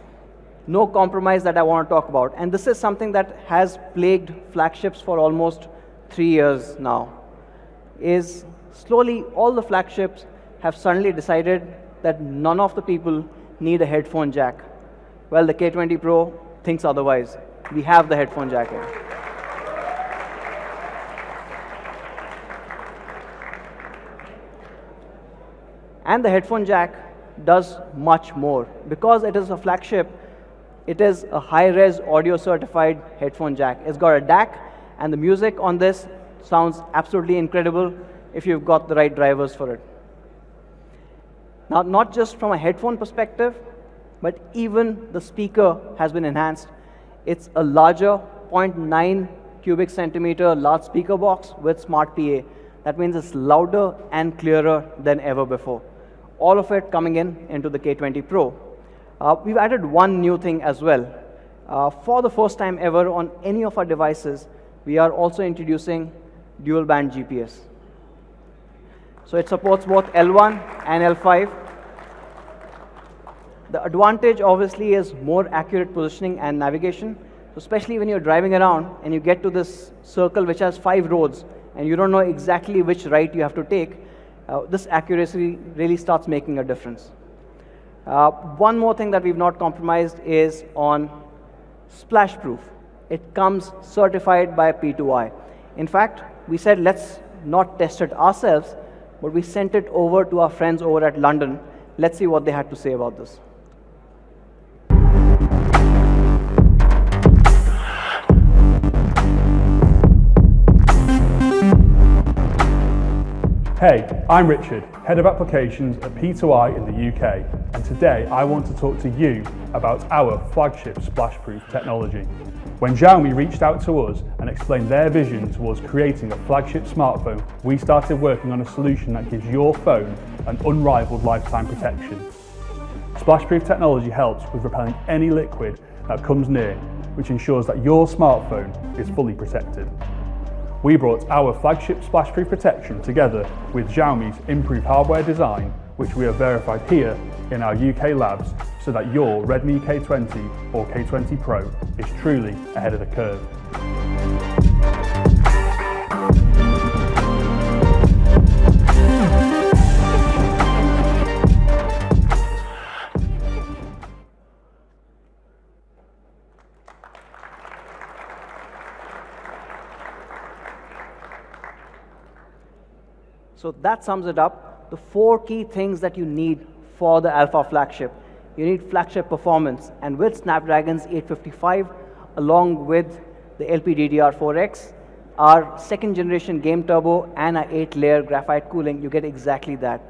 no compromise that I want to talk about, and this is something that has plagued flagships for almost 3 years now, is slowly all the flagships have suddenly decided that none of the people need a headphone jack. Well, the K20 Pro thinks otherwise. We have the headphone jack here. And the headphone jack does much more. Because it is a flagship, it is a high-res audio certified headphone jack. It's got a DAC, and the music on this sounds absolutely incredible if you've got the right drivers for it. Now, not just from a headphone perspective, but even the speaker has been enhanced. It's a larger 0.9 cubic centimeter large speaker box with smart PA. That means it's louder and clearer than ever before. All of it coming into the K20 Pro. We've added one new thing as well. For the first time ever on any of our devices, we are also introducing dual band GPS. So it supports both L1 and L5. The advantage obviously is more accurate positioning and navigation. So especially when you're driving around and you get to this circle which has 5 roads and you don't know exactly which right you have to take, this accuracy really starts making a difference. One more thing that we've not compromised is on splash proof. It comes certified by P2I. In fact, we said let's not test it ourselves, but we sent it over to our friends over at London. Let's see what they had to say about this. Hey, I'm Richard, Head of Applications at P2I in the UK, and today I want to talk to you about our flagship splashproof technology. When Xiaomi reached out to us and explained their vision towards creating a flagship smartphone, we started working on a solution that gives your phone an unrivaled lifetime protection. Splashproof technology helps with repelling any liquid that comes near, which ensures that your smartphone is fully protected. we brought our flagship splashproof protection together with Xiaomi's improved hardware design, which we have verified here in our UK labs, so that your Redmi K20 or K20 Pro is truly ahead of the curve. So that sums it up, the 4 key things that you need for the Alpha flagship. You need flagship performance, and with Snapdragon's 855, along with the LPDDR4X, our second generation game turbo and our 8-layer graphite cooling, you get exactly that.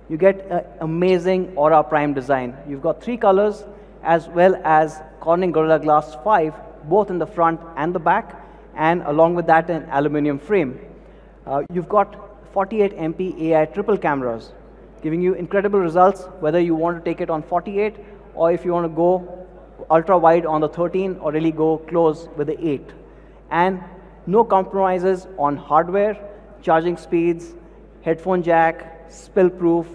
You get an amazing Aura Prime design. You've got 3 colors, as well as Corning Gorilla Glass 5, both in the front and the back, and along with that, an aluminum frame. You've got 48 MP AI triple cameras, giving you incredible results, whether you want to take it on 48 or if you want to go ultra wide on the 13 or really go close with the 8. And no compromises on hardware, charging speeds, headphone jack, spill proof,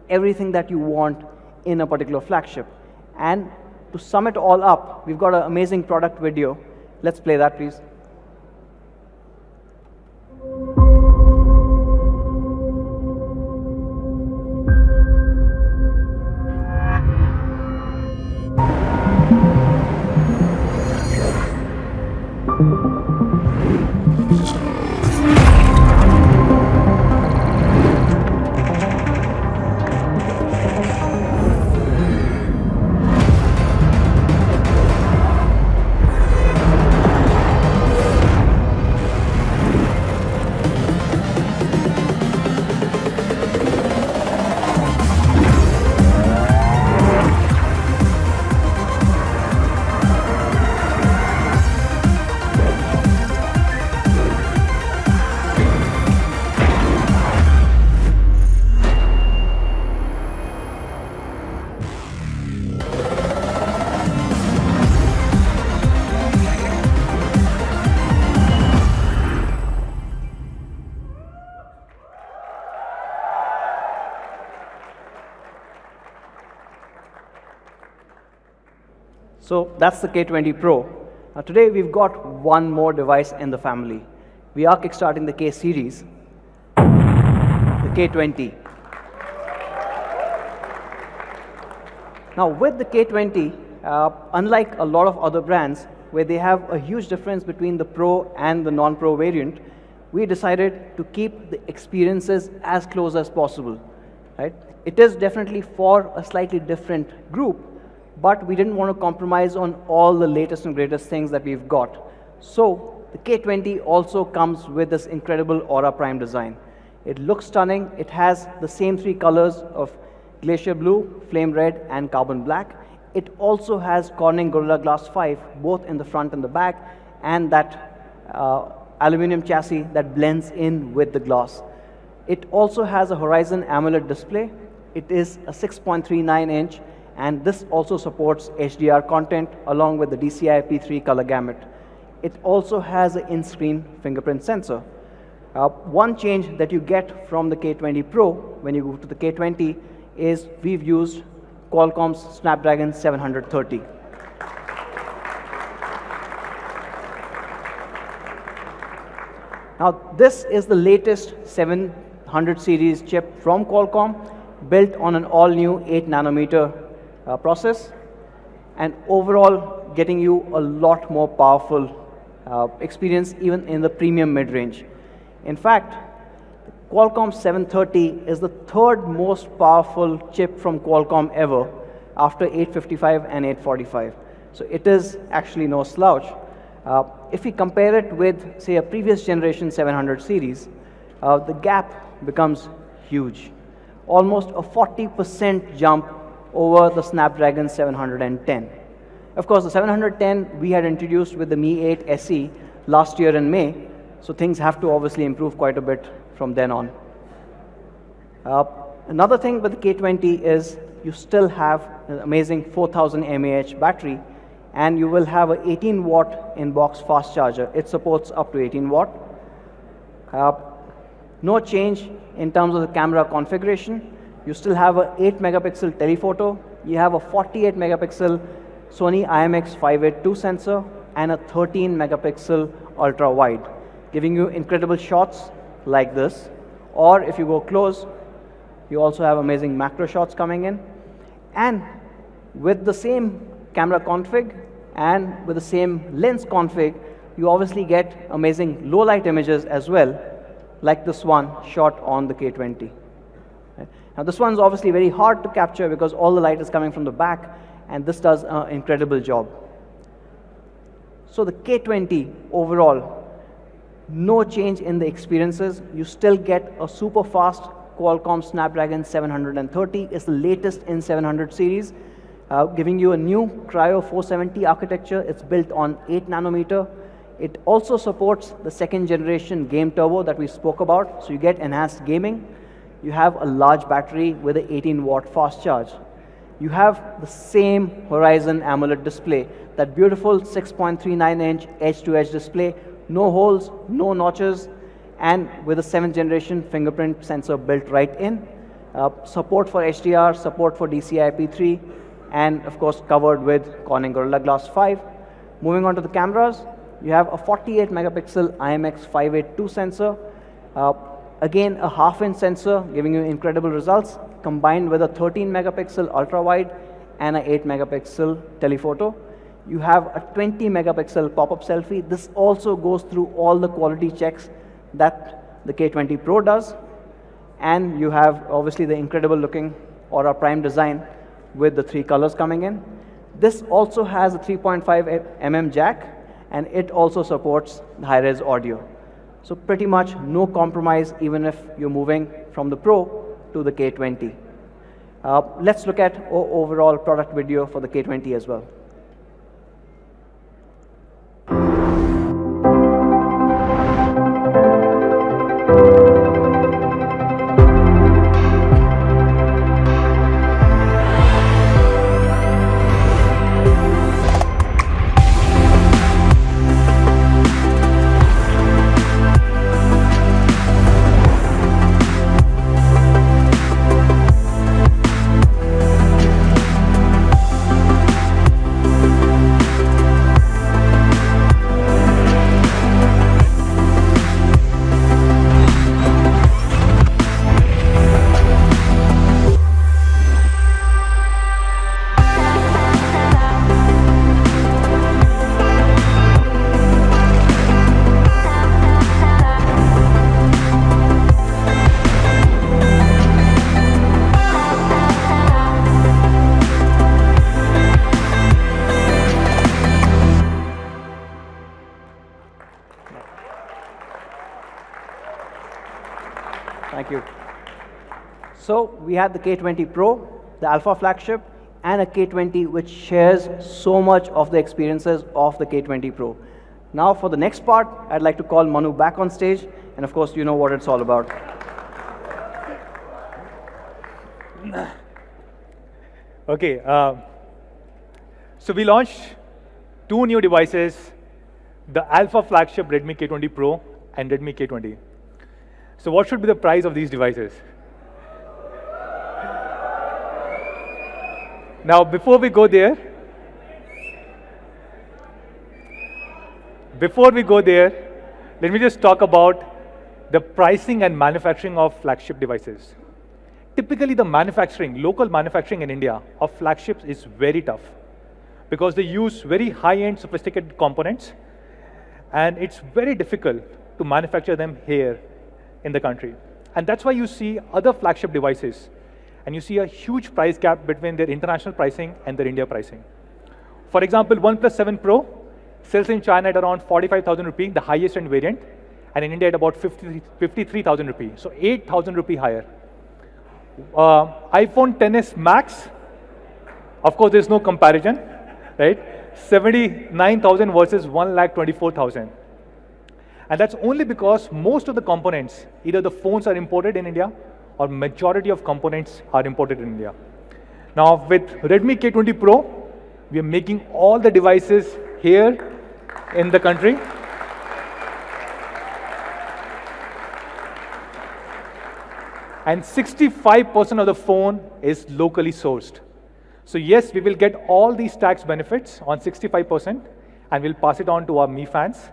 everything that you want in a particular flagship. And to sum it all up, we've got an amazing product video. Let's play that, please. So that's the K20 Pro. Now today we've got one more device in the family. We are kickstarting the K series, the K20. Now with the K20, unlike a lot of other brands where they have a huge difference between the Pro and the non-Pro variant, we decided to keep the experiences as close as possible. Right? It is definitely for a slightly different group, but we didn't want to compromise on all the latest and greatest things that we've got. So the K20 also comes with this incredible Aura Prime design. It looks stunning. It has the same 3 colors of Glacier Blue, Flame Red, and Carbon Black. It also has Corning Gorilla Glass 5, both in the front and the back, and that aluminum chassis that blends in with the glass. It also has a Horizon AMOLED display. It is a 6.39 inch, and this also supports HDR content along with the DCI P3 color gamut. It also has an in-screen fingerprint sensor. One change that you get from the K20 Pro when you go to the K20 is we've used Qualcomm's Snapdragon 730. Now this is the latest 700 series chip from Qualcomm, built on an all-new 8 nanometer process, and overall getting you a lot more powerful experience even in the premium mid-range. In fact, Qualcomm 730 is the 3rd most powerful chip from Qualcomm ever, after 855 and 845. So it is actually no slouch. If we compare it with, say, a previous generation 700 series, the gap becomes huge. Almost a 40% jump over the Snapdragon 710. Of course, the 710 we had introduced with the Mi 8 SE last year in May, so things have to obviously improve quite a bit from then on. Another thing with the K20 is you still have an amazing 4000 mAh battery, and you will have an 18 watt in-box fast charger. It supports up to 18 watt. No change in terms of the camera configuration. You still have a 8 megapixel telephoto. You have a 48 megapixel Sony IMX582 sensor and a 13 megapixel ultra wide, giving you incredible shots like this. Or if you go close, you also have amazing macro shots coming in. And with the same camera config and with the same lens config, you obviously get amazing low light images as well, like this one shot on the K20. Right? Now this one's obviously very hard to capture because all the light is coming from the back, and this does an incredible job. So the K20 overall, no change in the experiences. You still get a super fast Qualcomm Snapdragon 730. It's the latest in 700 series, giving you a new Cryo 470 architecture. It's built on 8 nanometer. It also supports the second generation game turbo that we spoke about, so you get enhanced gaming. You have a large battery with an 18-watt fast charge. You have the same Horizon AMOLED display, that beautiful 6.39-inch edge-to-edge display, no holes, no notches, and with a 7th generation fingerprint sensor built right in. Support for HDR, support for DCI-IP3, and of course covered with Corning Gorilla Glass 5. Moving on to the cameras, you have a 48 megapixel IMX582 sensor. Again, a half-inch sensor giving you incredible results, combined with a 13 megapixel ultra-wide and a 8 megapixel telephoto. You have a 20 megapixel pop-up selfie. This also goes through all the quality checks that the K20 Pro does. And you have obviously the incredible looking Aura Prime design with the 3 colors coming in. This also has a 3.5 mm jack, and it also supports the high-res audio. So pretty much no compromise even if you're moving from the Pro to the K20. Let's look at overall product video for the K20 as well. Thank you. So we had the K20 Pro, the Alpha flagship, and a K20 which shares so much of the experiences of the K20 Pro. Now for the next part, I'd like to call Manu back on stage, and of course you know what it's all about. Okay, so we launched 2 new devices, the Alpha flagship Redmi K20 Pro and Redmi K20. So what should be the price of these devices? Now, before we go there, let me just talk about the pricing and manufacturing of flagship devices. Typically, the manufacturing, local manufacturing in India of flagships is very tough because they use very high-end sophisticated components, and it's very difficult to manufacture them here in the country. And that's why you see other flagship devices, and you see a huge price gap between their international pricing and their India pricing. For example, OnePlus 7 Pro sells in China at around 45,000 rupee, the highest end variant, and in India at about 53,000 rupee, so 8,000 rupee higher. iPhone XS Max, of course, there's no comparison, right? 79,000 versus 1,24,000. And that's only because most of the components, either the phones are imported in India or majority of components are imported in India. Now with Redmi K20 Pro, we are making all the devices here in the country. and 65% of the phone is locally sourced. So yes, we will get all these tax benefits on 65%, and we'll pass it on to our Mi fans.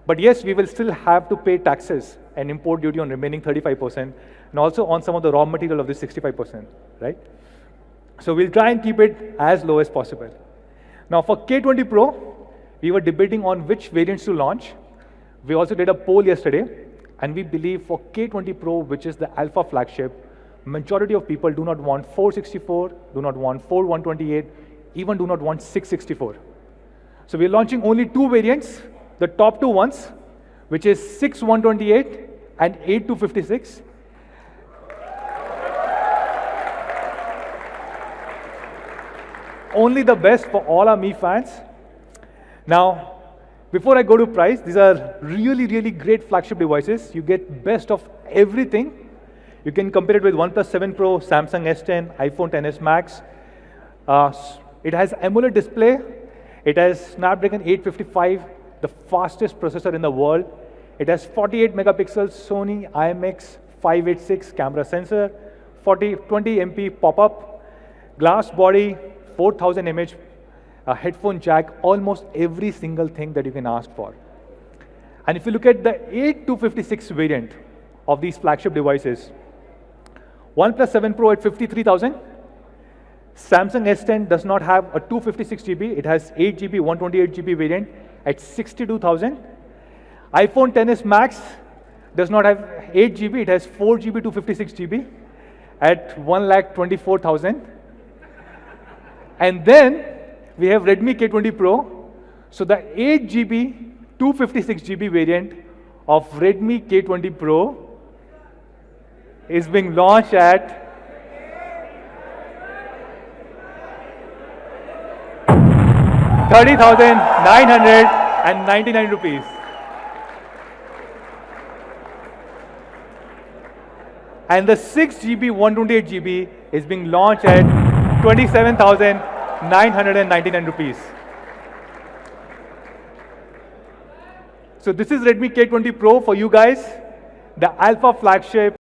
But yes, we will still have to pay taxes and import duty on remaining 35%, and also on some of the raw material of this 65%, right? So we'll try and keep it as low as possible. Now for K20 Pro, we were debating on which variants to launch. We also did a poll yesterday, and we believe for K20 Pro, which is the alpha flagship, majority of people do not want 464, do not want 4128, even do not want 664. So we're launching only two variants, the top two ones, which is 6128 and 8256. Only the best for all our Mi fans. Now, before I go to price, these are really, really great flagship devices. You get best of everything. You can compare it with OnePlus 7 Pro, Samsung S10, iPhone XS Max. It has AMOLED display. It has Snapdragon 855, the fastest processor in the world. It has 48 megapixels Sony IMX586 camera sensor, 20 MP pop-up, glass body, 4000 mAh headphone jack, almost every single thing that you can ask for. And if you look at the 8256 variant of these flagship devices, OnePlus 7 Pro at 53,000, Samsung S10 does not have a 256GB, it has 8GB, 128GB variant at 62,000. iPhone XS Max does not have 8GB, it has 4GB, 256GB at 1,24,000. And then we have Redmi K20 Pro. So the 8GB, 256GB variant of Redmi K20 Pro is being launched at 30,999 rupees. And the 6GB, 128GB is being launched at 27,999 rupees. So this is Redmi K20 Pro for you guys, the alpha flagship